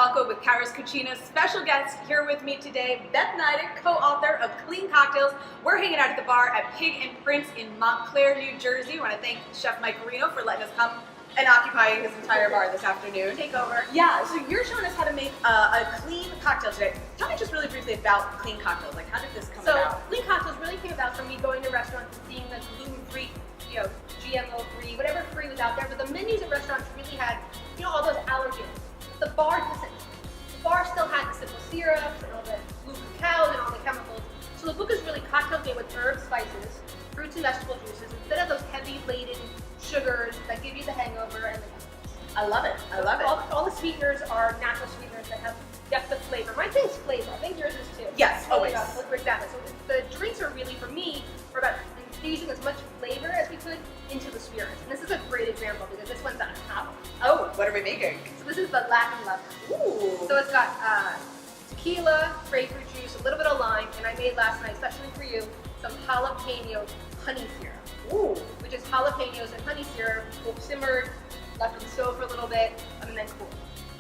Falco with Cara's Cucina. Special guest here with me today, Beth Nydick, co-author of Clean Cocktails. We're hanging out at the bar at Pig and Prince in Montclair, New Jersey. I want to thank Chef Mike Reno for letting us come and occupy his entire bar this afternoon. Take over. Yeah, so you're showing us how to make a clean cocktail today. Tell me just really briefly about Clean Cocktails. Like, how did this come about? So, Clean Cocktails really came about from me going to restaurants and seeing the gluten-free, GMO-free, whatever free was out there. But the menus at restaurants really had, all those allergens. The bar doesn't. The bar still had the simple syrups and all the blue cacao and all the chemicals. So the book is really cocktails made with herbs, spices, fruits and vegetable juices, instead of those heavy laden sugars that give you the hangover and the chemicals. I love it. I love it. All the sweeteners are natural sweeteners that have depth of flavor. My thing's flavor. I think yours is too. Yes, always. Exactly. So the drinks are really, for me, are about infusing as much flavor as we could into the spirits. And this is a great example because this one's on top. Oh, what are we making? So this is the Latin lover. Ooh. So it's got tequila, grapefruit juice, a little bit of lime, and I made last night, especially for you, some jalapeno honey syrup. Ooh. Which is jalapenos and honey syrup, simmered, left on the stove for a little bit, and then cool.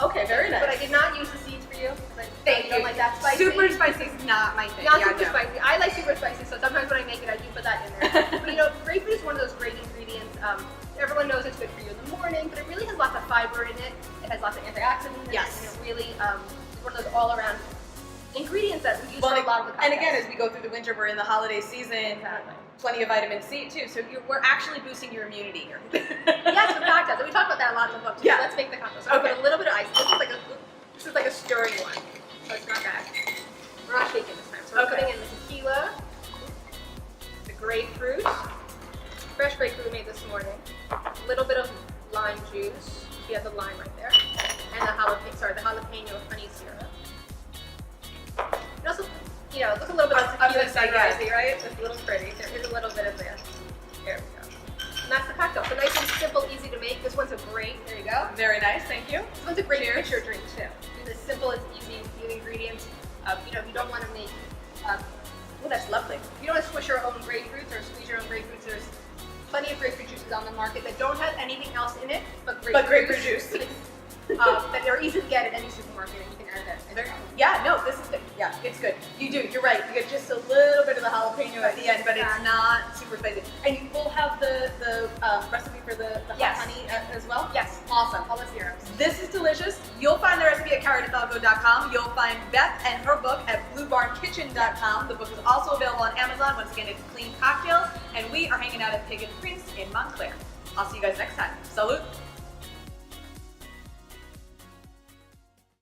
Okay, very nice. But I did not use the seeds for you. Thank you. You don't like that spicy. Super spicy is not my thing. Not super spicy. I like super spicy, so sometimes when I make it, I do put that in there. But grapefruit is one of those great ingredients. Everyone knows it's good for you in the morning, but it really has lots of fiber in it. It has lots of antioxidants in it, and it really is one of those all-around ingredients that we use for a lot of the cocktails. And again, as we go through the winter, we're in the holiday season. Exactly. Plenty of vitamin C too, so we're actually boosting your immunity here. Yes, with cocktails. And we talk about that a lot in the book too. Yeah. So let's make the cocktails. So I'm gonna put a little bit of ice. This is like a stirring one. So it's not bad. We're not shaking this time. So we're putting in the tequila, the grapefruit, fresh grapefruit we made this morning, a little bit of lime juice. We have the lime right there, and the jalapeno honey syrup. And also, look a little bit of tequila sunrisey, right? It's a little pretty. There is a little bit of this. There we go. And that's the cocktail. So nice and simple, easy to make. This one's a great, there you go. Very nice, thank you. This one's a great picture drink too. It's as simple as easy, few ingredients. If you don't want to make, Oh, that's lovely. if you don't want to squish your own grapefruits or squeeze your own grapefruits, there's plenty of grapefruit juices on the market that don't have anything else in it but grapefruit juice. that are easy to get at any supermarket, and you can add that. Yeah, no, this is good. Yeah, it's good. You're right. You get just a little bit of the jalapeno at the end, but it's not super spicy. And you will have the recipe for the hot honey as well? Yes. Awesome. All the syrups. This is delicious. You'll find the recipe at caradifalco.com. You'll find Beth and her book at bluebarnkitchen.com. The book is also available on Amazon. Once again, it's Clean Cocktails. And we are hanging out at Pig and Prince in Montclair. I'll see you guys next time. Salute.